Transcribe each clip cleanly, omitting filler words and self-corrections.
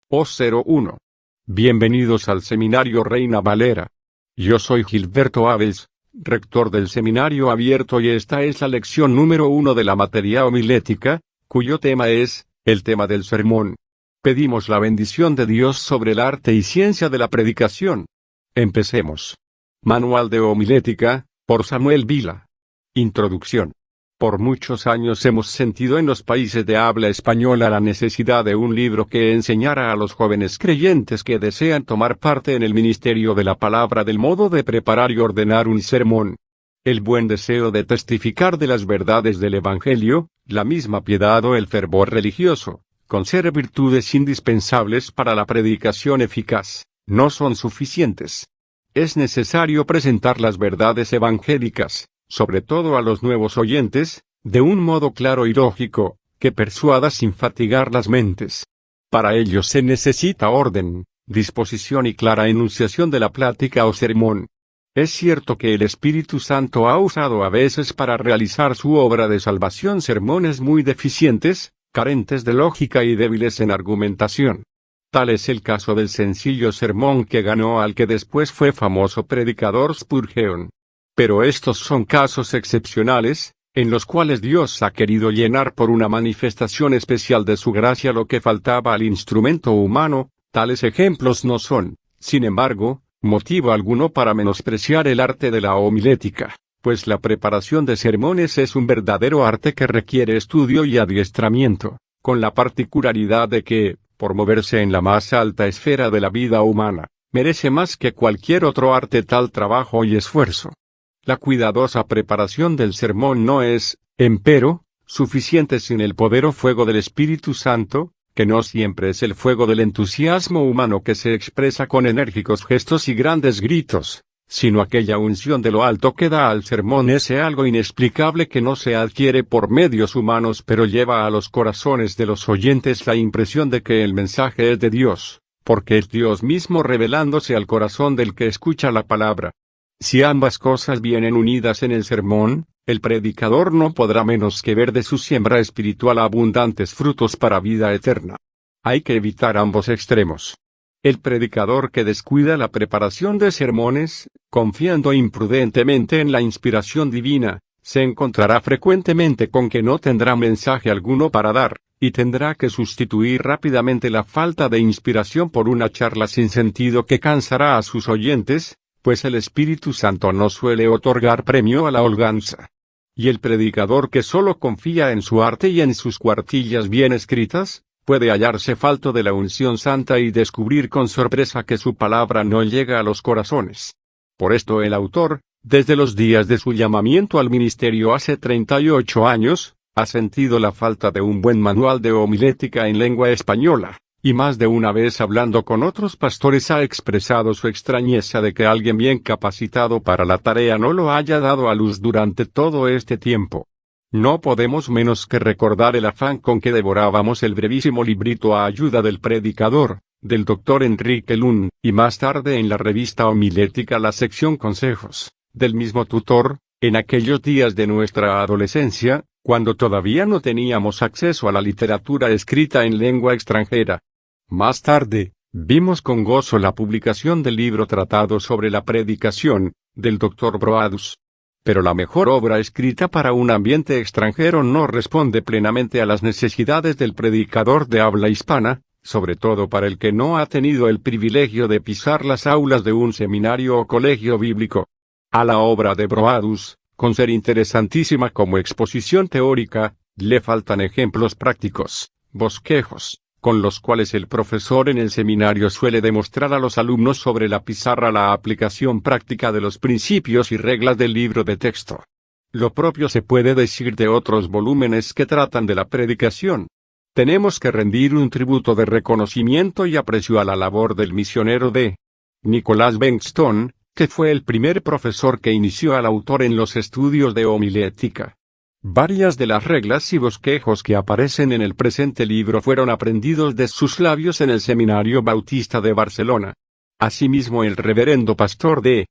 O01. Bienvenidos al Seminario Reina Valera. Yo soy Gilberto Aves, rector del Seminario Abierto, y esta es la lección número 1 de la materia homilética, cuyo tema es, el tema del sermón. Pedimos la bendición de Dios sobre el arte y ciencia de la predicación. Empecemos. Manual de Homilética, por Samuel Vila. Introducción. Por muchos años hemos sentido en los países de habla española la necesidad de un libro que enseñara a los jóvenes creyentes que desean tomar parte en el ministerio de la palabra del modo de preparar y ordenar un sermón. El buen deseo de testificar de las verdades del Evangelio, la misma piedad o el fervor religioso, con ser virtudes indispensables para la predicación eficaz, no son suficientes. Es necesario presentar las verdades evangélicas, sobre todo a los nuevos oyentes, de un modo claro y lógico, que persuada sin fatigar las mentes. Para ello se necesita orden, disposición y clara enunciación de la plática o sermón. Es cierto que el Espíritu Santo ha usado a veces para realizar su obra de salvación sermones muy deficientes, carentes de lógica y débiles en argumentación. Tal es el caso del sencillo sermón que ganó al que después fue famoso predicador Spurgeon. Pero estos son casos excepcionales, en los cuales Dios ha querido llenar por una manifestación especial de su gracia lo que faltaba al instrumento humano. Tales ejemplos no son, sin embargo, motivo alguno para menospreciar el arte de la homilética, pues la preparación de sermones es un verdadero arte que requiere estudio y adiestramiento, con la particularidad de que, por moverse en la más alta esfera de la vida humana, merece más que cualquier otro arte tal trabajo y esfuerzo. La cuidadosa preparación del sermón no es, empero, suficiente sin el poder o fuego del Espíritu Santo, que no siempre es el fuego del entusiasmo humano que se expresa con enérgicos gestos y grandes gritos, sino aquella unción de lo alto que da al sermón ese algo inexplicable que no se adquiere por medios humanos pero lleva a los corazones de los oyentes la impresión de que el mensaje es de Dios, porque es Dios mismo revelándose al corazón del que escucha la palabra. Si ambas cosas vienen unidas en el sermón, el predicador no podrá menos que ver de su siembra espiritual abundantes frutos para vida eterna. Hay que evitar ambos extremos. El predicador que descuida la preparación de sermones, confiando imprudentemente en la inspiración divina, se encontrará frecuentemente con que no tendrá mensaje alguno para dar, y tendrá que sustituir rápidamente la falta de inspiración por una charla sin sentido que cansará a sus oyentes, pues el Espíritu Santo no suele otorgar premio a la holganza. Y el predicador que solo confía en su arte y en sus cuartillas bien escritas, puede hallarse falto de la unción santa y descubrir con sorpresa que su palabra no llega a los corazones. Por esto el autor, desde los días de su llamamiento al ministerio hace 38 años, ha sentido la falta de un buen manual de homilética en lengua española. Y más de una vez hablando con otros pastores ha expresado su extrañeza de que alguien bien capacitado para la tarea no lo haya dado a luz durante todo este tiempo. No podemos menos que recordar el afán con que devorábamos el brevísimo librito a ayuda del predicador, del Dr. Enrique Lund, y más tarde en la revista homilética la sección Consejos, del mismo tutor, en aquellos días de nuestra adolescencia, cuando todavía no teníamos acceso a la literatura escrita en lengua extranjera. Más tarde, vimos con gozo la publicación del libro Tratado sobre la Predicación, del Dr. Broadus. Pero la mejor obra escrita para un ambiente extranjero no responde plenamente a las necesidades del predicador de habla hispana, sobre todo para el que no ha tenido el privilegio de pisar las aulas de un seminario o colegio bíblico. A la obra de Broadus, con ser interesantísima como exposición teórica, le faltan ejemplos prácticos, bosquejos, con los cuales el profesor en el seminario suele demostrar a los alumnos sobre la pizarra la aplicación práctica de los principios y reglas del libro de texto. Lo propio se puede decir de otros volúmenes que tratan de la predicación. Tenemos que rendir un tributo de reconocimiento y aprecio a la labor del misionero de Nicholas Bengtsson, que fue el primer profesor que inició al autor en los estudios de homilética. Varias de las reglas y bosquejos que aparecen en el presente libro fueron aprendidos de sus labios en el Seminario Bautista de Barcelona. Asimismo el reverendo pastor de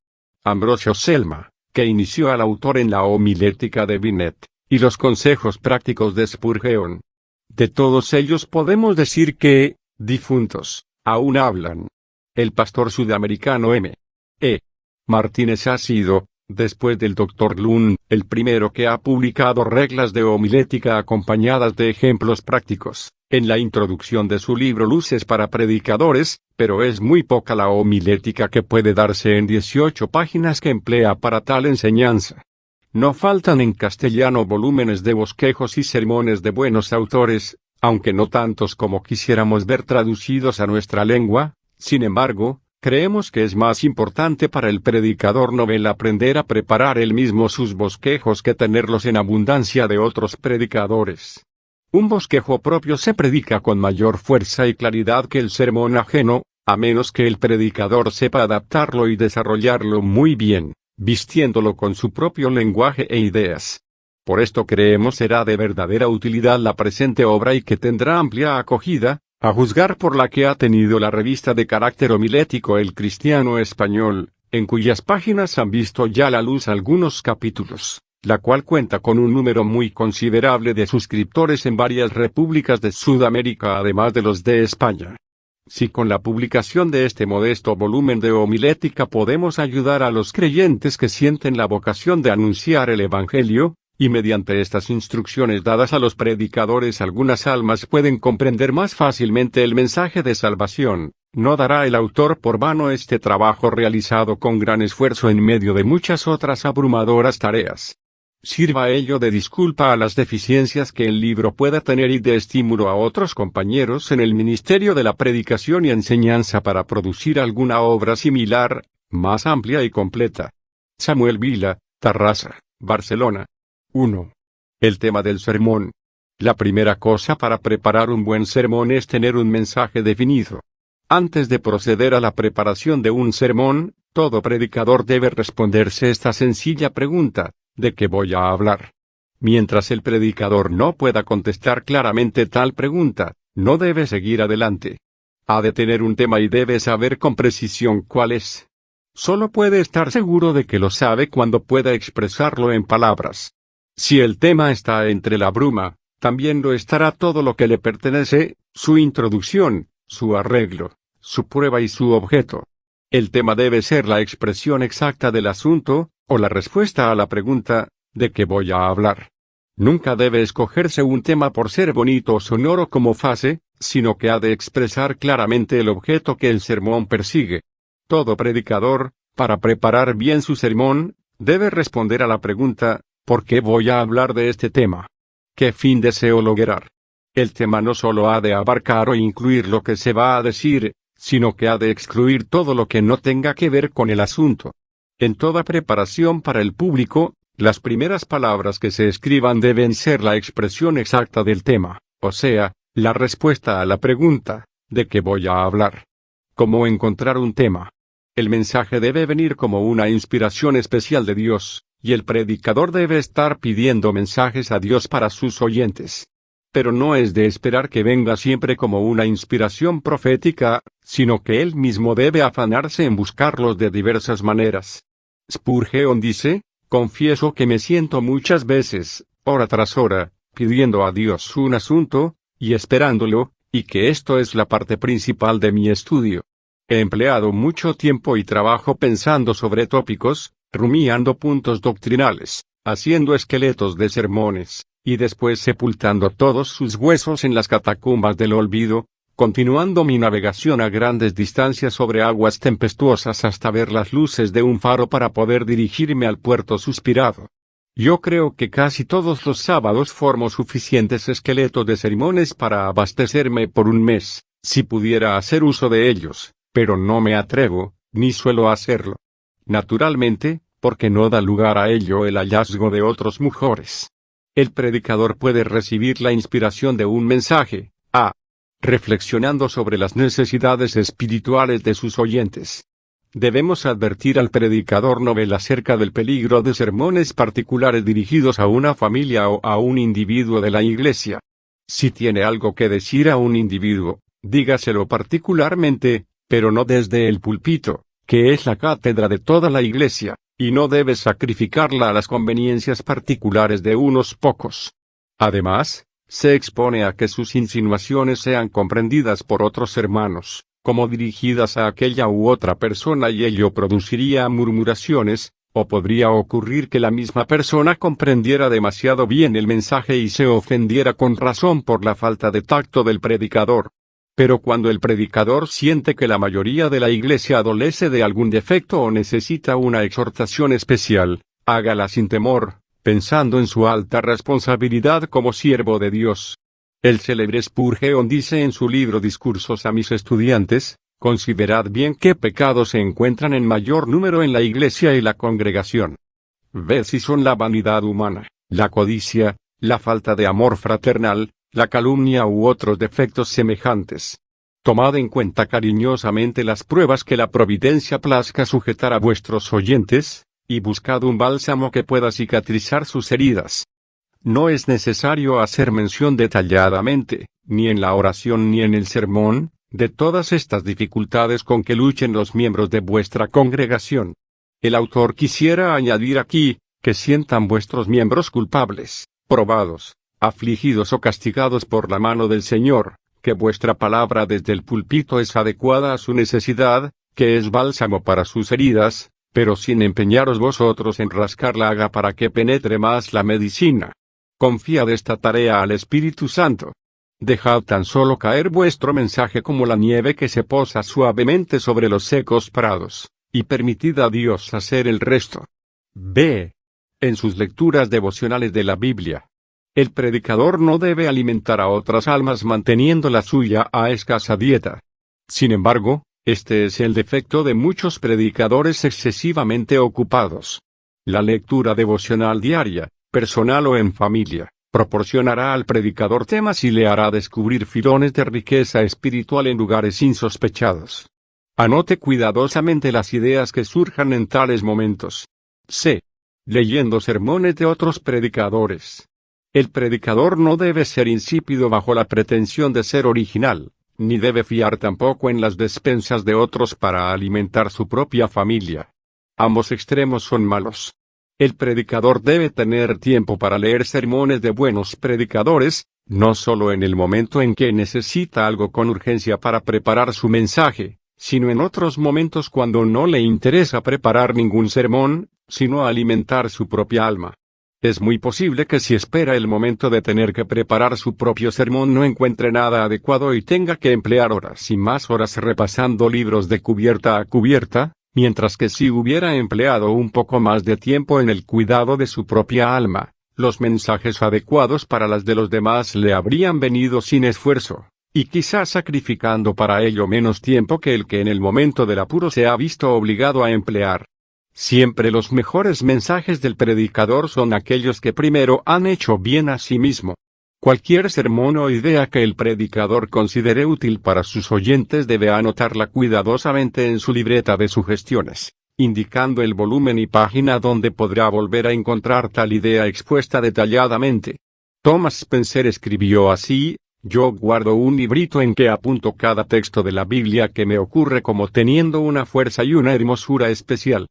Ambrosio Selma, que inició al autor en la homilética de Binet, y los consejos prácticos de Spurgeon. De todos ellos podemos decir que, difuntos, aún hablan. El pastor sudamericano M.E. Martínez ha sido, después del Dr. Lund, el primero que ha publicado reglas de homilética acompañadas de ejemplos prácticos, en la introducción de su libro Luces para Predicadores, pero es muy poca la homilética que puede darse en 18 páginas que emplea para tal enseñanza. No faltan en castellano volúmenes de bosquejos y sermones de buenos autores, aunque no tantos como quisiéramos ver traducidos a nuestra lengua. Sin embargo, creemos que es más importante para el predicador novel aprender a preparar él mismo sus bosquejos que tenerlos en abundancia de otros predicadores. Un bosquejo propio se predica con mayor fuerza y claridad que el sermón ajeno, a menos que el predicador sepa adaptarlo y desarrollarlo muy bien, vistiéndolo con su propio lenguaje e ideas. Por esto creemos será de verdadera utilidad la presente obra y que tendrá amplia acogida, a juzgar por la que ha tenido la revista de carácter homilético El Cristiano Español, en cuyas páginas han visto ya la luz algunos capítulos, la cual cuenta con un número muy considerable de suscriptores en varias repúblicas de Sudamérica además de los de España. Si con la publicación de este modesto volumen de homilética podemos ayudar a los creyentes que sienten la vocación de anunciar el Evangelio, y mediante estas instrucciones dadas a los predicadores algunas almas pueden comprender más fácilmente el mensaje de salvación, no dará el autor por vano este trabajo realizado con gran esfuerzo en medio de muchas otras abrumadoras tareas. Sirva ello de disculpa a las deficiencias que el libro pueda tener y de estímulo a otros compañeros en el ministerio de la predicación y enseñanza para producir alguna obra similar, más amplia y completa. Samuel Vila, Tarrasa, Barcelona. 1. El tema del sermón. La primera cosa para preparar un buen sermón es tener un mensaje definido. Antes de proceder a la preparación de un sermón, todo predicador debe responderse esta sencilla pregunta: ¿de qué voy a hablar? Mientras el predicador no pueda contestar claramente tal pregunta, no debe seguir adelante. Ha de tener un tema y debe saber con precisión cuál es. Solo puede estar seguro de que lo sabe cuando pueda expresarlo en palabras. Si el tema está entre la bruma, también lo estará todo lo que le pertenece, su introducción, su arreglo, su prueba y su objeto. El tema debe ser la expresión exacta del asunto, o la respuesta a la pregunta, ¿de qué voy a hablar? Nunca debe escogerse un tema por ser bonito o sonoro como fase, sino que ha de expresar claramente el objeto que el sermón persigue. Todo predicador, para preparar bien su sermón, debe responder a la pregunta: ¿por qué voy a hablar de este tema? ¿Qué fin deseo lograr? El tema no solo ha de abarcar o incluir lo que se va a decir, sino que ha de excluir todo lo que no tenga que ver con el asunto. En toda preparación para el público, las primeras palabras que se escriban deben ser la expresión exacta del tema, o sea, la respuesta a la pregunta, ¿de qué voy a hablar? ¿Cómo encontrar un tema? El mensaje debe venir como una inspiración especial de Dios, y el predicador debe estar pidiendo mensajes a Dios para sus oyentes. Pero no es de esperar que venga siempre como una inspiración profética, sino que él mismo debe afanarse en buscarlos de diversas maneras. Spurgeon dice: confieso que me siento muchas veces, hora tras hora, pidiendo a Dios un asunto, y esperándolo, y que esto es la parte principal de mi estudio. He empleado mucho tiempo y trabajo pensando sobre tópicos, rumiando puntos doctrinales, haciendo esqueletos de sermones, y después sepultando todos sus huesos en las catacumbas del olvido, continuando mi navegación a grandes distancias sobre aguas tempestuosas hasta ver las luces de un faro para poder dirigirme al puerto suspirado. Yo creo que casi todos los sábados formo suficientes esqueletos de sermones para abastecerme por un mes, si pudiera hacer uso de ellos, pero no me atrevo, ni suelo hacerlo. Naturalmente, porque no da lugar a ello el hallazgo de otros mejores. El predicador puede recibir la inspiración de un mensaje, reflexionando sobre las necesidades espirituales de sus oyentes. Debemos advertir al predicador novel acerca del peligro de sermones particulares dirigidos a una familia o a un individuo de la iglesia. Si tiene algo que decir a un individuo, dígaselo particularmente, pero no desde el púlpito, que es la cátedra de toda la iglesia, y no debe sacrificarla a las conveniencias particulares de unos pocos. Además, Se expone a que sus insinuaciones sean comprendidas por otros hermanos, como dirigidas a aquella u otra persona, y ello produciría murmuraciones, o podría ocurrir que la misma persona comprendiera demasiado bien el mensaje y se ofendiera con razón por la falta de tacto del predicador. Pero cuando el predicador siente que la mayoría de la iglesia adolece de algún defecto o necesita una exhortación especial, hágala sin temor, pensando en su alta responsabilidad como siervo de Dios. El célebre Spurgeon dice en su libro Discursos a mis estudiantes: considerad bien qué pecados se encuentran en mayor número en la iglesia y la congregación. Ved si son la vanidad humana, la codicia, la falta de amor fraternal, la calumnia u otros defectos semejantes. Tomad en cuenta cariñosamente las pruebas que la providencia plazca sujetar a vuestros oyentes, y buscad un bálsamo que pueda cicatrizar sus heridas. No es necesario hacer mención detalladamente, ni en la oración ni en el sermón, de todas estas dificultades con que luchen los miembros de vuestra congregación. El autor quisiera añadir aquí, que sientan vuestros miembros culpables, probados, afligidos o castigados por la mano del Señor, que vuestra palabra desde el púlpito es adecuada a su necesidad, que es bálsamo para sus heridas, pero sin empeñaros vosotros en rascar la llaga para que penetre más la medicina. Confiad esta tarea al Espíritu Santo. Dejad tan solo caer vuestro mensaje como la nieve que se posa suavemente sobre los secos prados, y permitid a Dios hacer el resto. B. En sus lecturas devocionales de la Biblia, el predicador no debe alimentar a otras almas manteniendo la suya a escasa dieta. Sin embargo, este es el defecto de muchos predicadores excesivamente ocupados. La lectura devocional diaria, personal o en familia, proporcionará al predicador temas y le hará descubrir filones de riqueza espiritual en lugares insospechados. Anote cuidadosamente las ideas que surjan en tales momentos. C. Leyendo sermones de otros predicadores. El predicador no debe ser insípido bajo la pretensión de ser original, ni debe fiar tampoco en las despensas de otros para alimentar su propia familia. Ambos extremos son malos. El predicador debe tener tiempo para leer sermones de buenos predicadores, no solo en el momento en que necesita algo con urgencia para preparar su mensaje, sino en otros momentos cuando no le interesa preparar ningún sermón, sino alimentar su propia alma. Es muy posible que si espera el momento de tener que preparar su propio sermón no encuentre nada adecuado y tenga que emplear horas y más horas repasando libros de cubierta a cubierta, mientras que si hubiera empleado un poco más de tiempo en el cuidado de su propia alma, los mensajes adecuados para las de los demás le habrían venido sin esfuerzo, y quizás sacrificando para ello menos tiempo que el que en el momento del apuro se ha visto obligado a emplear. Siempre los mejores mensajes del predicador son aquellos que primero han hecho bien a sí mismo. Cualquier sermón o idea que el predicador considere útil para sus oyentes debe anotarla cuidadosamente en su libreta de sugestiones, indicando el volumen y página donde podrá volver a encontrar tal idea expuesta detalladamente. Thomas Spencer escribió así: yo guardo un librito en que apunto cada texto de la Biblia que me ocurre como teniendo una fuerza y una hermosura especial.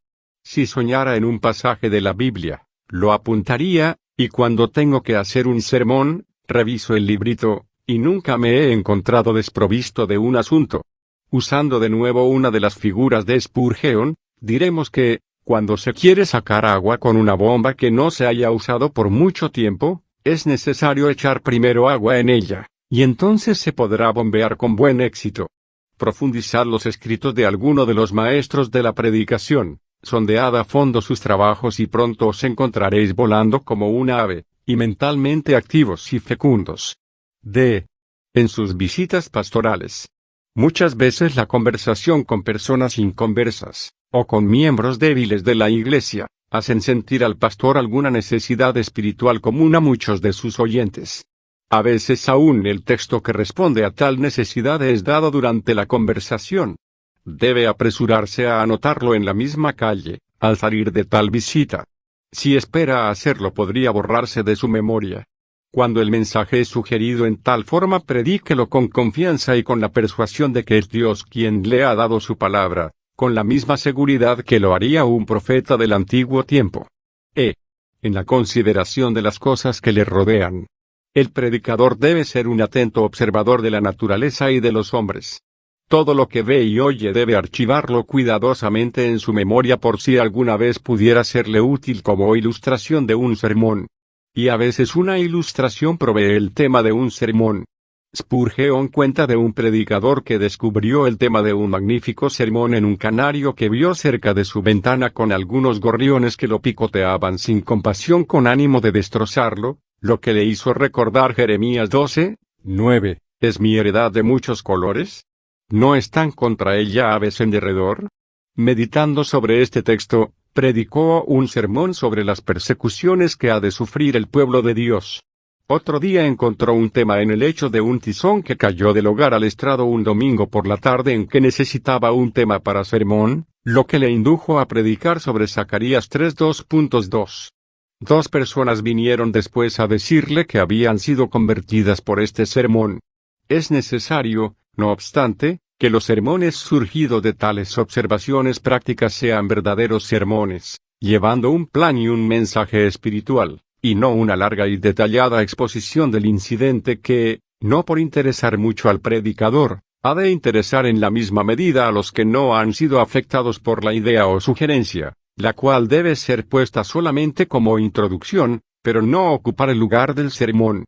Si soñara en un pasaje de la Biblia, lo apuntaría, y cuando tengo que hacer un sermón, reviso el librito, y nunca me he encontrado desprovisto de un asunto. Usando de nuevo una de las figuras de Spurgeon, diremos que, cuando se quiere sacar agua con una bomba que no se haya usado por mucho tiempo, es necesario echar primero agua en ella, y entonces se podrá bombear con buen éxito. Profundizad los escritos de alguno de los maestros de la predicación. Sondead a fondo sus trabajos y pronto os encontraréis volando como un ave, y mentalmente activos y fecundos. D. En sus visitas pastorales. Muchas veces la conversación con personas inconversas, o con miembros débiles de la iglesia, hacen sentir al pastor alguna necesidad espiritual común a muchos de sus oyentes. A veces aún el texto que responde a tal necesidad es dado durante la conversación. Debe apresurarse a anotarlo en la misma calle, al salir de tal visita. Si espera a hacerlo podría borrarse de su memoria. Cuando el mensaje es sugerido en tal forma, predíquelo con confianza y con la persuasión de que es Dios quien le ha dado su palabra, con la misma seguridad que lo haría un profeta del antiguo tiempo. En la consideración de las cosas que le rodean. El predicador debe ser un atento observador de la naturaleza y de los hombres. Todo lo que ve y oye debe archivarlo cuidadosamente en su memoria por si alguna vez pudiera serle útil como ilustración de un sermón. Y a veces una ilustración provee el tema de un sermón. Spurgeon cuenta de un predicador que descubrió el tema de un magnífico sermón en un canario que vio cerca de su ventana con algunos gorriones que lo picoteaban sin compasión con ánimo de destrozarlo, lo que le hizo recordar Jeremías 12:9, ¿es mi heredad de muchos colores? ¿No están contra ella aves en derredor? Meditando sobre este texto, predicó un sermón sobre las persecuciones que ha de sufrir el pueblo de Dios. Otro día encontró un tema en el hecho de un tizón que cayó del hogar al estrado un domingo por la tarde en que necesitaba un tema para sermón, lo que le indujo a predicar sobre Zacarías 3:2.2. Dos personas vinieron después a decirle que habían sido convertidas por este sermón. Es necesario, no obstante, que los sermones surgidos de tales observaciones prácticas sean verdaderos sermones, llevando un plan y un mensaje espiritual, y no una larga y detallada exposición del incidente que, no por interesar mucho al predicador, ha de interesar en la misma medida a los que no han sido afectados por la idea o sugerencia, la cual debe ser puesta solamente como introducción, pero no ocupar el lugar del sermón.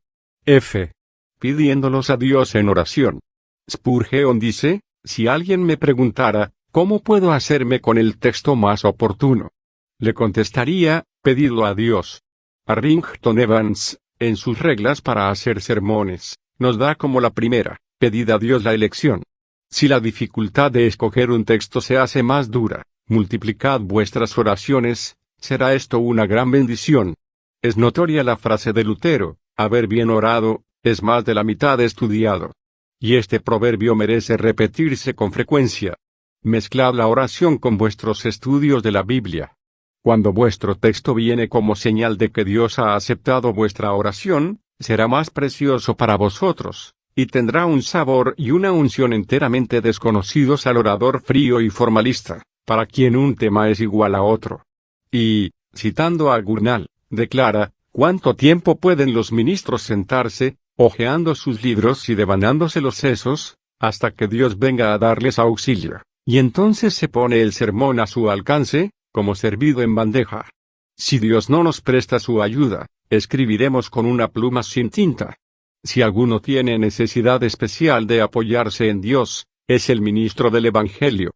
Pidiéndolos a Dios en oración. Spurgeon dice, si alguien me preguntara, ¿cómo puedo hacerme con el texto más oportuno? Le contestaría, pedidlo a Dios. Arrington Evans, en sus reglas para hacer sermones, nos da como la primera, pedid a Dios la elección. Si la dificultad de escoger un texto se hace más dura, multiplicad vuestras oraciones, será esto una gran bendición. Es notoria la frase de Lutero, haber bien orado, es más de la mitad estudiado. Y este proverbio merece repetirse con frecuencia. Mezclad la oración con vuestros estudios de la Biblia. Cuando vuestro texto viene como señal de que Dios ha aceptado vuestra oración, será más precioso para vosotros, y tendrá un sabor y una unción enteramente desconocidos al orador frío y formalista, para quien un tema es igual a otro. Y, citando a Gurnall, declara, ¿cuánto tiempo pueden los ministros sentarse, hojeando sus libros y devanándose los sesos, hasta que Dios venga a darles auxilio, y entonces se pone el sermón a su alcance, como servido en bandeja? Si Dios no nos presta su ayuda, escribiremos con una pluma sin tinta. Si alguno tiene necesidad especial de apoyarse en Dios, es el ministro del Evangelio.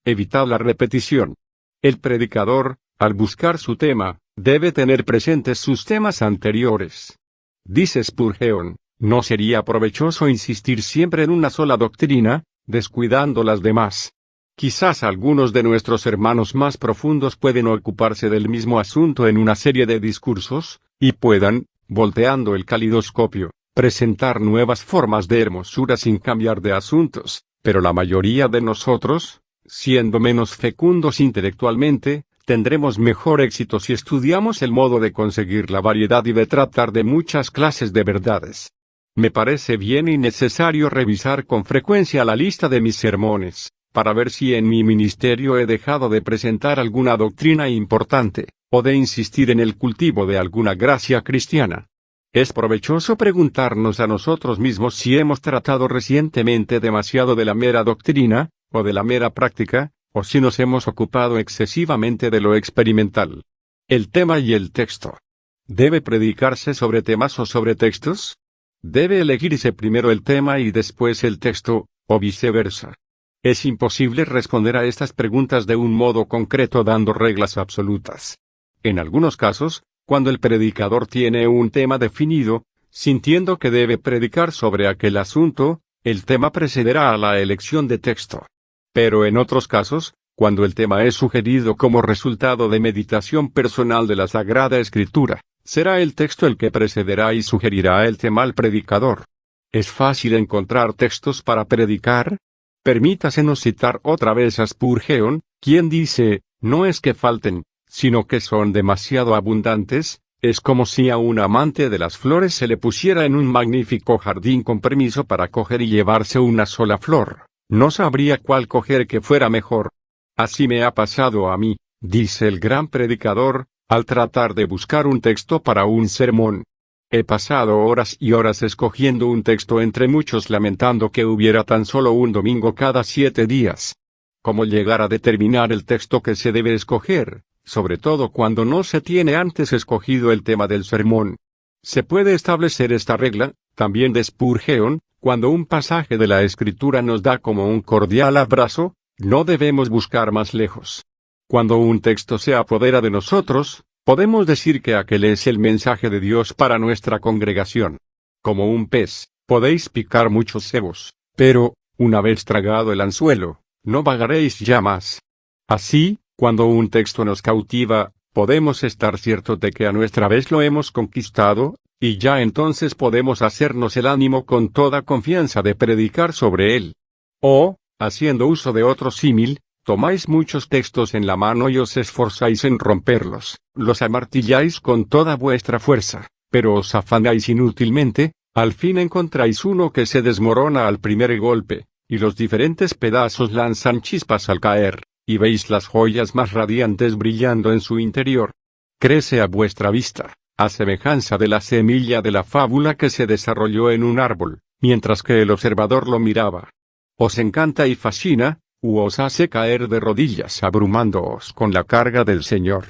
Evitad la repetición. El predicador, al buscar su tema, debe tener presentes sus temas anteriores. Dice Spurgeon, ¿no sería provechoso insistir siempre en una sola doctrina, descuidando las demás? Quizás algunos de nuestros hermanos más profundos pueden ocuparse del mismo asunto en una serie de discursos, y puedan, volteando el calidoscopio, presentar nuevas formas de hermosura sin cambiar de asuntos, pero la mayoría de nosotros, siendo menos fecundos intelectualmente, tendremos mejor éxito si estudiamos el modo de conseguir la variedad y de tratar de muchas clases de verdades. Me parece bien y necesario revisar con frecuencia la lista de mis sermones, para ver si en mi ministerio he dejado de presentar alguna doctrina importante, o de insistir en el cultivo de alguna gracia cristiana. Es provechoso preguntarnos a nosotros mismos si hemos tratado recientemente demasiado de la mera doctrina, o de la mera práctica, o si nos hemos ocupado excesivamente de lo experimental. El tema y el texto. ¿Debe predicarse sobre temas o sobre textos? ¿Debe elegirse primero el tema y después el texto, o viceversa? Es imposible responder a estas preguntas de un modo concreto dando reglas absolutas. En algunos casos, cuando el predicador tiene un tema definido, sintiendo que debe predicar sobre aquel asunto, el tema precederá a la elección de texto. Pero en otros casos, cuando el tema es sugerido como resultado de meditación personal de la Sagrada Escritura, será el texto el que precederá y sugerirá el tema al predicador. ¿Es fácil encontrar textos para predicar? Permítasenos citar otra vez a Spurgeon, quien dice, no es que falten, sino que son demasiado abundantes. Es como si a un amante de las flores se le pusiera en un magnífico jardín con permiso para coger y llevarse una sola flor. No sabría cuál coger que fuera mejor. Así me ha pasado a mí, dice el gran predicador, al tratar de buscar un texto para un sermón. He pasado horas y horas escogiendo un texto entre muchos lamentando que hubiera tan solo un domingo cada 7 días. ¿Cómo llegar a determinar el texto que se debe escoger, sobre todo cuando no se tiene antes escogido el tema del sermón? Se puede establecer esta regla, también de Spurgeon, cuando un pasaje de la Escritura nos da como un cordial abrazo, no debemos buscar más lejos. Cuando un texto se apodera de nosotros, podemos decir que aquel es el mensaje de Dios para nuestra congregación. Como un pez, podéis picar muchos cebos, pero, una vez tragado el anzuelo, no vagaréis ya más. Así, cuando un texto nos cautiva, podemos estar ciertos de que a nuestra vez lo hemos conquistado, y ya entonces podemos hacernos el ánimo con toda confianza de predicar sobre él. O, haciendo uso de otro símil, tomáis muchos textos en la mano y os esforzáis en romperlos, los amartilláis con toda vuestra fuerza, pero os afanáis inútilmente, al fin encontráis uno que se desmorona al primer golpe, y los diferentes pedazos lanzan chispas al caer, y veis las joyas más radiantes brillando en su interior. Crece a vuestra vista, a semejanza de la semilla de la fábula que se desarrolló en un árbol, mientras que el observador lo miraba. Os encanta y fascina, u os hace caer de rodillas abrumándoos con la carga del Señor.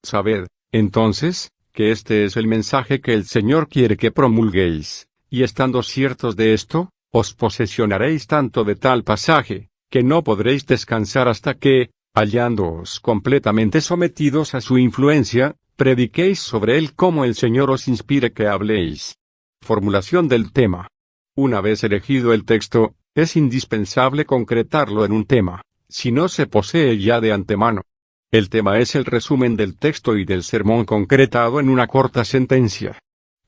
Sabed, entonces, que este es el mensaje que el Señor quiere que promulguéis, y estando ciertos de esto, os posesionaréis tanto de tal pasaje, que no podréis descansar hasta que, hallándoos completamente sometidos a su influencia, prediquéis sobre él como el Señor os inspire que habléis. Formulación del tema. Una vez elegido el texto, es indispensable concretarlo en un tema, si no se posee ya de antemano. El tema es el resumen del texto y del sermón concretado en una corta sentencia.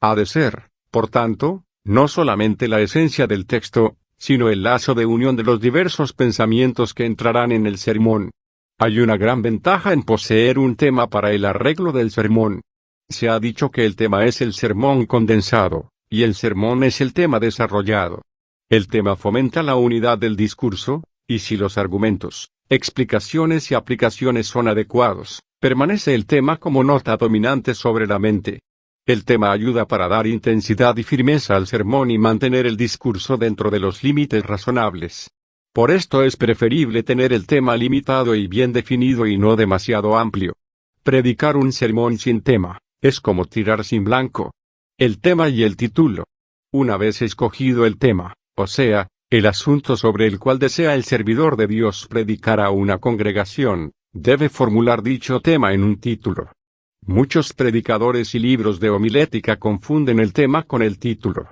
Ha de ser, por tanto, no solamente la esencia del texto, sino el lazo de unión de los diversos pensamientos que entrarán en el sermón. Hay una gran ventaja en poseer un tema para el arreglo del sermón. Se ha dicho que el tema es el sermón condensado, y el sermón es el tema desarrollado. El tema fomenta la unidad del discurso, y si los argumentos, explicaciones y aplicaciones son adecuados, permanece el tema como nota dominante sobre la mente. El tema ayuda para dar intensidad y firmeza al sermón y mantener el discurso dentro de los límites razonables. Por esto es preferible tener el tema limitado y bien definido y no demasiado amplio. Predicar un sermón sin tema, es como tirar sin blanco. El tema y el título. Una vez escogido el tema, o sea, el asunto sobre el cual desea el servidor de Dios predicar a una congregación, debe formular dicho tema en un título. Muchos predicadores y libros de homilética confunden el tema con el título.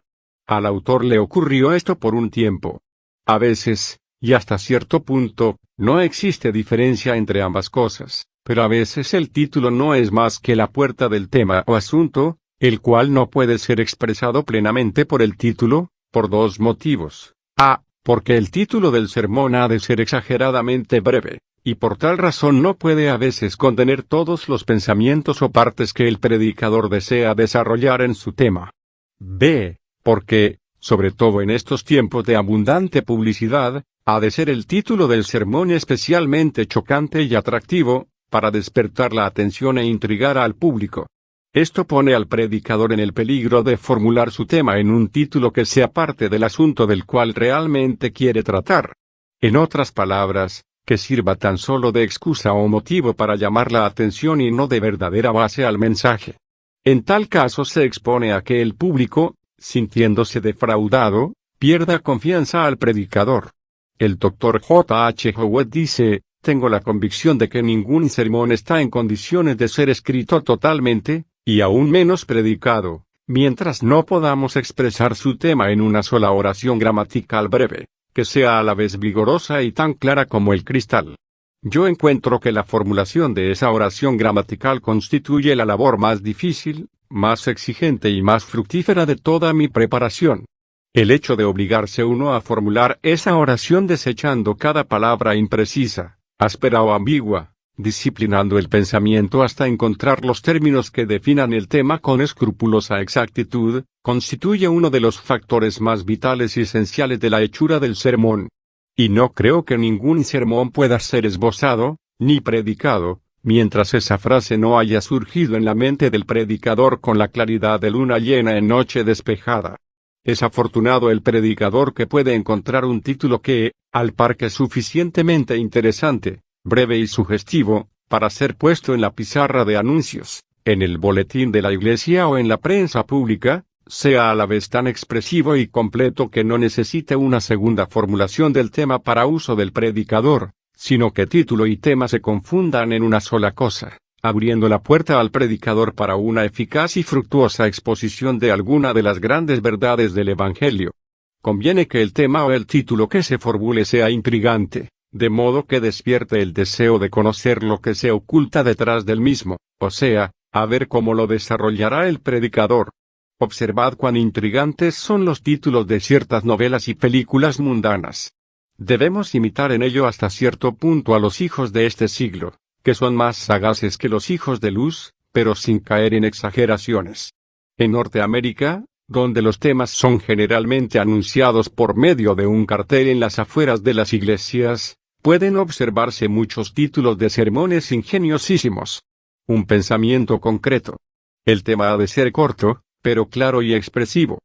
Al autor le ocurrió esto por un tiempo. A veces, y hasta cierto punto, no existe diferencia entre ambas cosas, pero a veces el título no es más que la puerta del tema o asunto, el cual no puede ser expresado plenamente por el título, por dos motivos. A. Porque el título del sermón ha de ser exageradamente breve, y por tal razón no puede a veces contener todos los pensamientos o partes que el predicador desea desarrollar en su tema. B. Porque, sobre todo en estos tiempos de abundante publicidad, ha de ser el título del sermón especialmente chocante y atractivo, para despertar la atención e intrigar al público. Esto pone al predicador en el peligro de formular su tema en un título que sea parte del asunto del cual realmente quiere tratar. En otras palabras, que sirva tan solo de excusa o motivo para llamar la atención y no de verdadera base al mensaje. En tal caso se expone a que el público, sintiéndose defraudado, pierda confianza al predicador. El Dr. J. H. Howard dice, tengo la convicción de que ningún sermón está en condiciones de ser escrito totalmente, y aún menos predicado, mientras no podamos expresar su tema en una sola oración gramatical breve, que sea a la vez vigorosa y tan clara como el cristal. Yo encuentro que la formulación de esa oración gramatical constituye la labor más difícil, más exigente y más fructífera de toda mi preparación. El hecho de obligarse uno a formular esa oración desechando cada palabra imprecisa, áspera o ambigua, disciplinando el pensamiento hasta encontrar los términos que definan el tema con escrupulosa exactitud, constituye uno de los factores más vitales y esenciales de la hechura del sermón. Y no creo que ningún sermón pueda ser esbozado, ni predicado, Mientras esa frase no haya surgido en la mente del predicador con la claridad de luna llena en noche despejada. Es afortunado el predicador que puede encontrar un título que, al par que es suficientemente interesante, breve y sugestivo, para ser puesto en la pizarra de anuncios, en el boletín de la iglesia o en la prensa pública, sea a la vez tan expresivo y completo que no necesite una segunda formulación del tema para uso del predicador, sino que título y tema se confundan en una sola cosa, abriendo la puerta al predicador para una eficaz y fructuosa exposición de alguna de las grandes verdades del Evangelio. Conviene que el tema o el título que se formule sea intrigante, de modo que despierte el deseo de conocer lo que se oculta detrás del mismo, o sea, a ver cómo lo desarrollará el predicador. Observad cuán intrigantes son los títulos de ciertas novelas y películas mundanas. Debemos imitar en ello hasta cierto punto a los hijos de este siglo, que son más sagaces que los hijos de luz, pero sin caer en exageraciones. En Norteamérica, donde los temas son generalmente anunciados por medio de un cartel en las afueras de las iglesias, pueden observarse muchos títulos de sermones ingeniosísimos. Un pensamiento concreto. El tema ha de ser corto, pero claro y expresivo.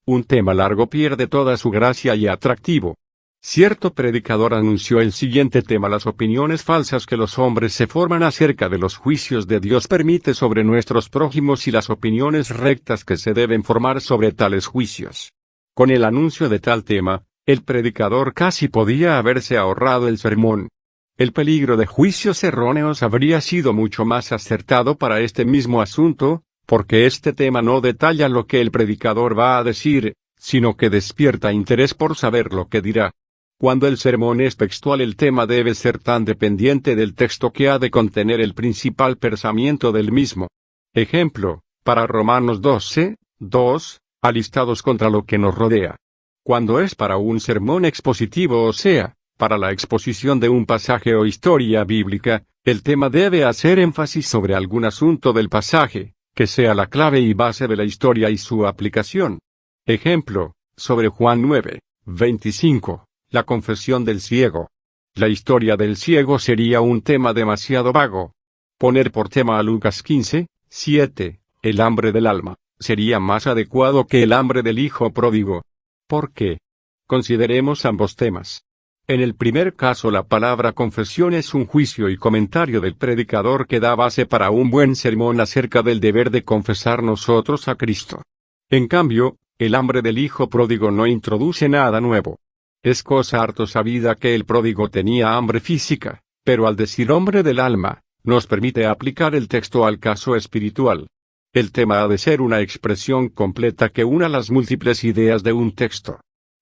Un tema largo pierde toda su gracia y atractivo. Cierto predicador anunció el siguiente tema: las opiniones falsas que los hombres se forman acerca de los juicios de Dios permite sobre nuestros prójimos y las opiniones rectas que se deben formar sobre tales juicios. Con el anuncio de tal tema, el predicador casi podía haberse ahorrado el sermón. El peligro de juicios erróneos habría sido mucho más acertado para este mismo asunto, porque este tema no detalla lo que el predicador va a decir, sino que despierta interés por saber lo que dirá. Cuando el sermón es textual, el tema debe ser tan dependiente del texto que ha de contener el principal pensamiento del mismo. Ejemplo, para Romanos 12, 2, alistados contra lo que nos rodea. Cuando es para un sermón expositivo, o sea, para la exposición de un pasaje o historia bíblica, el tema debe hacer énfasis sobre algún asunto del pasaje, que sea la clave y base de la historia y su aplicación. Ejemplo, sobre Juan 9, 25. La confesión del ciego. La historia del ciego sería un tema demasiado vago. Poner por tema a Lucas 15, 7, el hambre del alma, sería más adecuado que el hambre del hijo pródigo. ¿Por qué? Consideremos ambos temas. En el primer caso, la palabra confesión es un juicio y comentario del predicador que da base para un buen sermón acerca del deber de confesar nosotros a Cristo. En cambio, el hambre del hijo pródigo no introduce nada nuevo. Es cosa harto sabida que el pródigo tenía hambre física, pero al decir hombre del alma, nos permite aplicar el texto al caso espiritual. El tema ha de ser una expresión completa que una las múltiples ideas de un texto.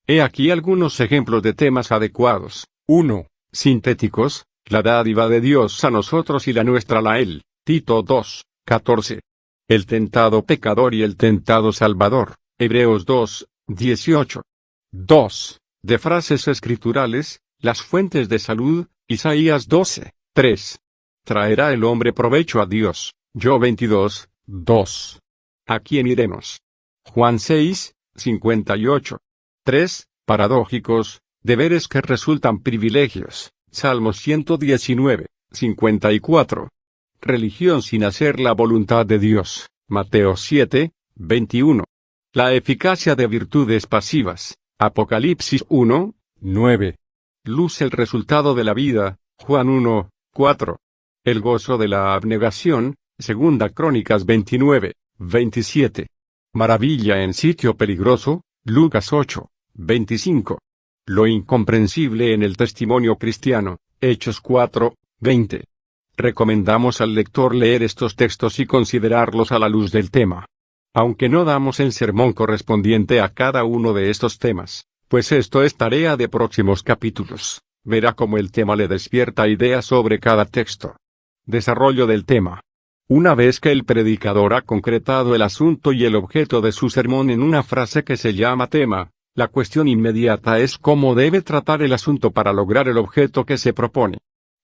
He aquí algunos ejemplos de temas adecuados. 1. Sintéticos: la dádiva de Dios a nosotros y la nuestra a él. Tito 2, 14. El tentado pecador y el tentado salvador. Hebreos 2, 18. 2. De frases escriturales: las fuentes de salud. Isaías 12, 3. ¿Traerá el hombre provecho a Dios? Job 22, 2. ¿A quién iremos? Juan 6, 58. 3. Paradójicos: deberes que resultan privilegios. Salmos 119, 54. Religión sin hacer la voluntad de Dios. Mateo 7, 21. La eficacia de virtudes pasivas. Apocalipsis 1, 9. Luz: el resultado de la vida. Juan 1, 4. El gozo de la abnegación. Segunda Crónicas 29, 27. Maravilla en sitio peligroso. Lucas 8, 25. Lo incomprensible en el testimonio cristiano. Hechos 4, 20. Recomendamos al lector leer estos textos y considerarlos a la luz del tema. Aunque no damos el sermón correspondiente a cada uno de estos temas, pues esto es tarea de próximos capítulos, verá cómo el tema le despierta ideas sobre cada texto. Desarrollo del tema. Una vez que el predicador ha concretado el asunto y el objeto de su sermón en una frase que se llama tema, la cuestión inmediata es cómo debe tratar el asunto para lograr el objeto que se propone.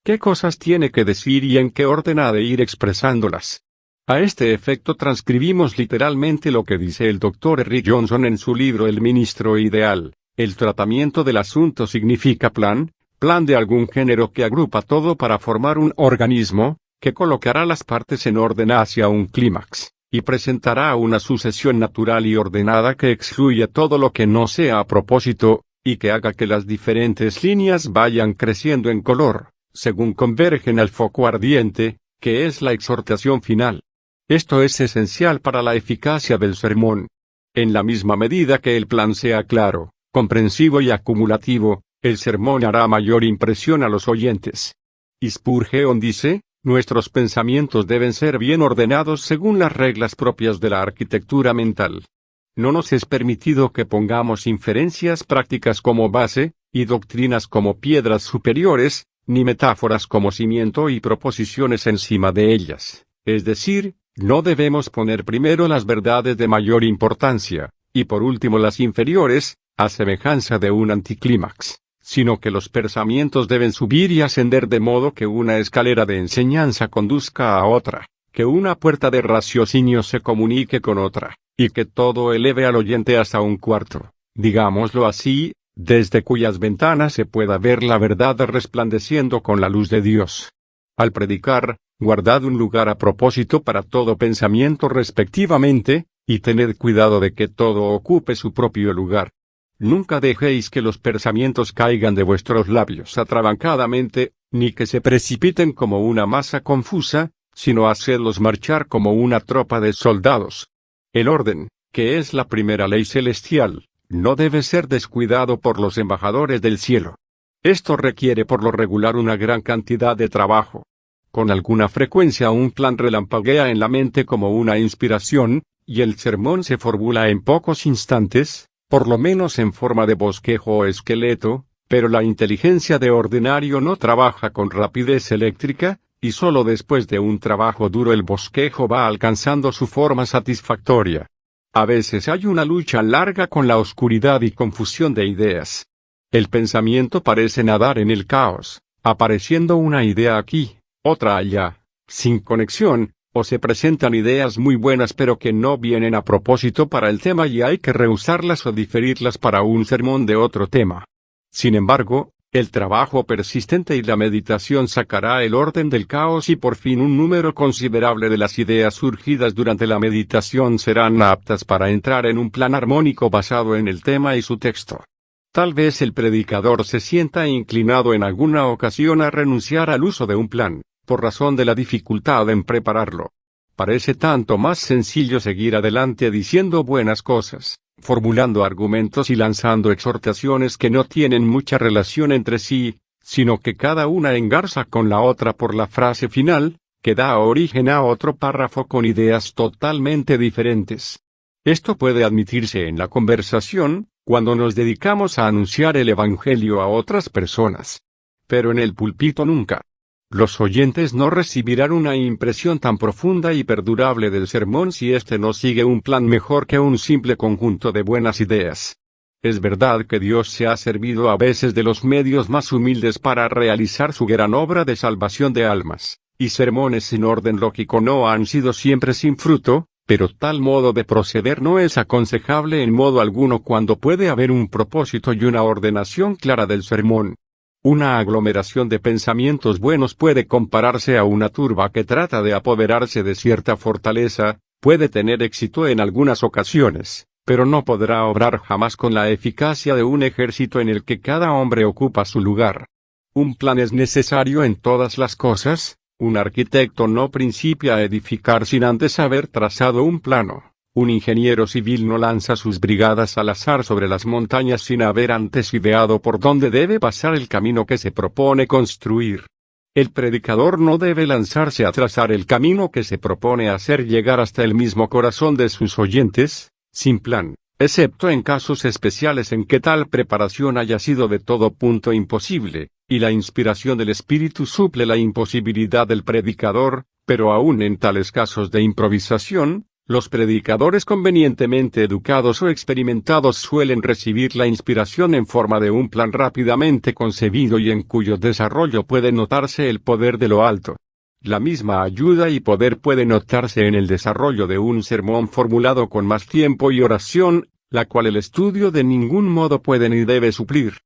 ¿Qué cosas tiene que decir y en qué orden ha de ir expresándolas? A este efecto transcribimos literalmente lo que dice el Dr. Rick Johnson en su libro El ministro ideal. El tratamiento del asunto significa plan de algún género que agrupa todo para formar un organismo, que colocará las partes en orden hacia un clímax, y presentará una sucesión natural y ordenada que excluya todo lo que no sea a propósito, y que haga que las diferentes líneas vayan creciendo en color, según convergen al foco ardiente, que es la exhortación final. Esto es esencial para la eficacia del sermón. En la misma medida que el plan sea claro, comprensivo y acumulativo, el sermón hará mayor impresión a los oyentes. Spurgeon dice, nuestros pensamientos deben ser bien ordenados según las reglas propias de la arquitectura mental. No nos es permitido que pongamos inferencias prácticas como base, y doctrinas como piedras superiores, ni metáforas como cimiento y proposiciones encima de ellas. Es decir, no debemos poner primero las verdades de mayor importancia, y por último las inferiores, a semejanza de un anticlímax, sino que los pensamientos deben subir y ascender de modo que una escalera de enseñanza conduzca a otra, que una puerta de raciocinio se comunique con otra, y que todo eleve al oyente hasta un cuarto, digámoslo así, desde cuyas ventanas se pueda ver la verdad resplandeciendo con la luz de Dios. Al predicar, guardad un lugar a propósito para todo pensamiento respectivamente, y tened cuidado de que todo ocupe su propio lugar. Nunca dejéis que los pensamientos caigan de vuestros labios atrabancadamente, ni que se precipiten como una masa confusa, sino hacedlos marchar como una tropa de soldados. El orden, que es la primera ley celestial, no debe ser descuidado por los embajadores del cielo. Esto requiere por lo regular una gran cantidad de trabajo. Con alguna frecuencia un plan relampaguea en la mente como una inspiración, y el sermón se formula en pocos instantes, por lo menos en forma de bosquejo o esqueleto, pero la inteligencia de ordinario no trabaja con rapidez eléctrica, y solo después de un trabajo duro el bosquejo va alcanzando su forma satisfactoria. A veces hay una lucha larga con la oscuridad y confusión de ideas. El pensamiento parece nadar en el caos, apareciendo una idea aquí, otra allá, sin conexión, o se presentan ideas muy buenas pero que no vienen a propósito para el tema y hay que rehusarlas o diferirlas para un sermón de otro tema. Sin embargo, el trabajo persistente y la meditación sacará el orden del caos y por fin un número considerable de las ideas surgidas durante la meditación serán aptas para entrar en un plan armónico basado en el tema y su texto. Tal vez el predicador se sienta inclinado en alguna ocasión a renunciar al uso de un plan, por razón de la dificultad en prepararlo. Parece tanto más sencillo seguir adelante diciendo buenas cosas, formulando argumentos y lanzando exhortaciones que no tienen mucha relación entre sí, sino que cada una engarza con la otra por la frase final, que da origen a otro párrafo con ideas totalmente diferentes. Esto puede admitirse en la conversación, cuando nos dedicamos a anunciar el Evangelio a otras personas. Pero en el púlpito nunca. Los oyentes no recibirán una impresión tan profunda y perdurable del sermón si éste no sigue un plan mejor que un simple conjunto de buenas ideas. Es verdad que Dios se ha servido a veces de los medios más humildes para realizar su gran obra de salvación de almas, y sermones sin orden lógico no han sido siempre sin fruto, pero tal modo de proceder no es aconsejable en modo alguno cuando puede haber un propósito y una ordenación clara del sermón. Una aglomeración de pensamientos buenos puede compararse a una turba que trata de apoderarse de cierta fortaleza, puede tener éxito en algunas ocasiones, pero no podrá obrar jamás con la eficacia de un ejército en el que cada hombre ocupa su lugar. Un plan es necesario en todas las cosas. Un arquitecto no principia a edificar sin antes haber trazado un plano. Un ingeniero civil no lanza sus brigadas al azar sobre las montañas sin haber antes ideado por dónde debe pasar el camino que se propone construir. El predicador no debe lanzarse a trazar el camino que se propone hacer llegar hasta el mismo corazón de sus oyentes, sin plan, excepto en casos especiales en que tal preparación haya sido de todo punto imposible, y la inspiración del Espíritu suple la imposibilidad del predicador, pero aún en tales casos de improvisación, los predicadores convenientemente educados o experimentados suelen recibir la inspiración en forma de un plan rápidamente concebido y en cuyo desarrollo puede notarse el poder de lo alto. La misma ayuda y poder puede notarse en el desarrollo de un sermón formulado con más tiempo y oración, la cual el estudio de ningún modo puede ni debe suplir.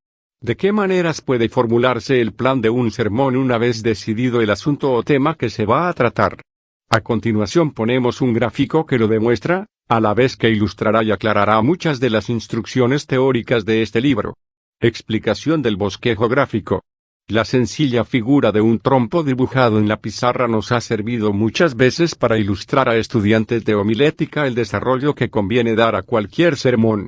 ¿De qué maneras puede formularse el plan de un sermón una vez decidido el asunto o tema que se va a tratar? A continuación ponemos un gráfico que lo demuestra, a la vez que ilustrará y aclarará muchas de las instrucciones teóricas de este libro. Explicación del bosquejo gráfico. La sencilla figura de un trompo dibujado en la pizarra nos ha servido muchas veces para ilustrar a estudiantes de homilética el desarrollo que conviene dar a cualquier sermón.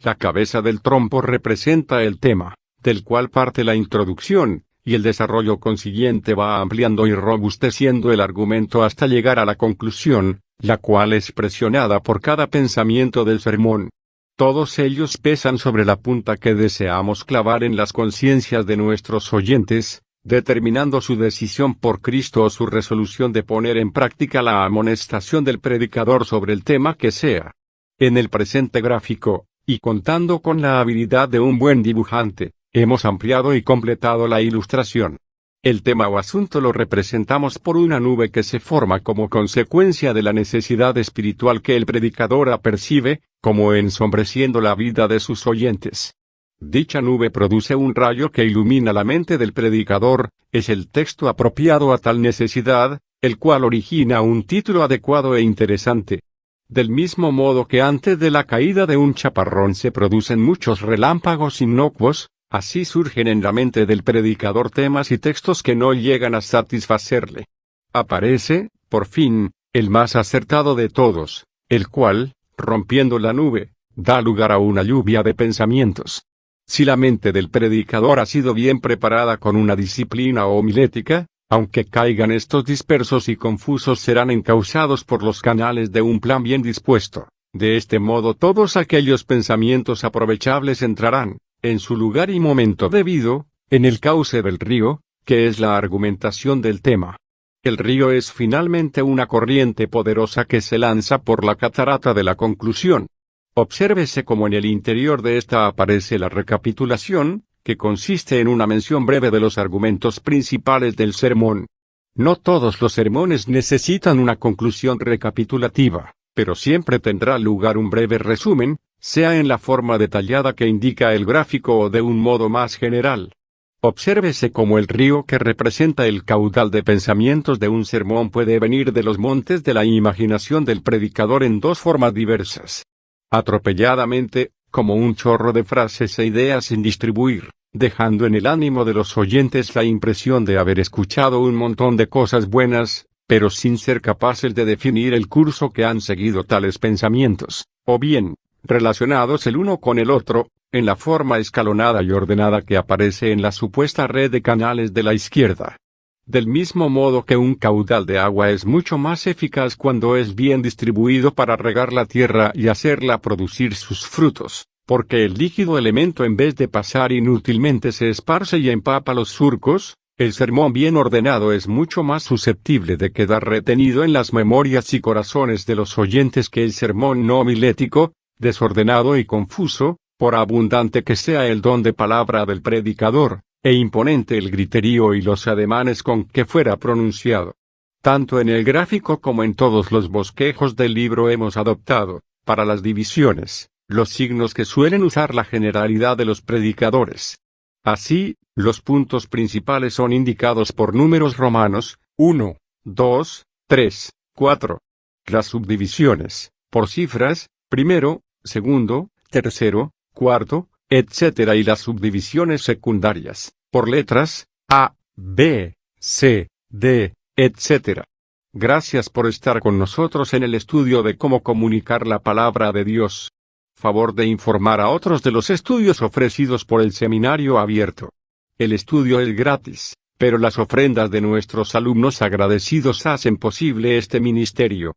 La cabeza del trompo representa el tema, del cual parte la introducción, y el desarrollo consiguiente va ampliando y robusteciendo el argumento hasta llegar a la conclusión, la cual es presionada por cada pensamiento del sermón. Todos ellos pesan sobre la punta que deseamos clavar en las conciencias de nuestros oyentes, determinando su decisión por Cristo o su resolución de poner en práctica la amonestación del predicador sobre el tema que sea. En el presente gráfico, y contando con la habilidad de un buen dibujante, hemos ampliado y completado la ilustración. El tema o asunto lo representamos por una nube que se forma como consecuencia de la necesidad espiritual que el predicador apercibe, como ensombreciendo la vida de sus oyentes. Dicha nube produce un rayo que ilumina la mente del predicador, es el texto apropiado a tal necesidad, el cual origina un título adecuado e interesante. Del mismo modo que antes de la caída de un chaparrón se producen muchos relámpagos inocuos, así surgen en la mente del predicador temas y textos que no llegan a satisfacerle. Aparece, por fin, el más acertado de todos, el cual, rompiendo la nube, da lugar a una lluvia de pensamientos. Si la mente del predicador ha sido bien preparada con una disciplina homilética, aunque caigan estos dispersos y confusos serán encauzados por los canales de un plan bien dispuesto. De este modo todos aquellos pensamientos aprovechables entrarán, en su lugar y momento debido, en el cauce del río, que es la argumentación del tema. El río es finalmente una corriente poderosa que se lanza por la catarata de la conclusión. Obsérvese cómo en el interior de esta aparece la recapitulación, que consiste en una mención breve de los argumentos principales del sermón. No todos los sermones necesitan una conclusión recapitulativa, pero siempre tendrá lugar un breve resumen, sea en la forma detallada que indica el gráfico o de un modo más general. Obsérvese cómo el río que representa el caudal de pensamientos de un sermón puede venir de los montes de la imaginación del predicador en dos formas diversas. Atropelladamente, como un chorro de frases e ideas sin distribuir, dejando en el ánimo de los oyentes la impresión de haber escuchado un montón de cosas buenas, pero sin ser capaces de definir el curso que han seguido tales pensamientos, o bien, relacionados el uno con el otro, en la forma escalonada y ordenada que aparece en la supuesta red de canales de la izquierda. Del mismo modo que un caudal de agua es mucho más eficaz cuando es bien distribuido para regar la tierra y hacerla producir sus frutos, porque el líquido elemento en vez de pasar inútilmente se esparce y empapa los surcos, el sermón bien ordenado es mucho más susceptible de quedar retenido en las memorias y corazones de los oyentes que el sermón no homilético, desordenado y confuso, por abundante que sea el don de palabra del predicador, e imponente el griterío y los ademanes con que fuera pronunciado. Tanto en el gráfico como en todos los bosquejos del libro hemos adoptado, para las divisiones, los signos que suelen usar la generalidad de los predicadores. Así, los puntos principales son indicados por números romanos, 1, 2, 3, 4. Las subdivisiones, por cifras, primero, segundo, tercero, cuarto, etc. y las subdivisiones secundarias, por letras, A, B, C, D, etc. Gracias por estar con nosotros en el estudio de cómo comunicar la palabra de Dios. Favor de informar a otros de los estudios ofrecidos por el Seminario Abierto. El estudio es gratis, pero las ofrendas de nuestros alumnos agradecidos hacen posible este ministerio.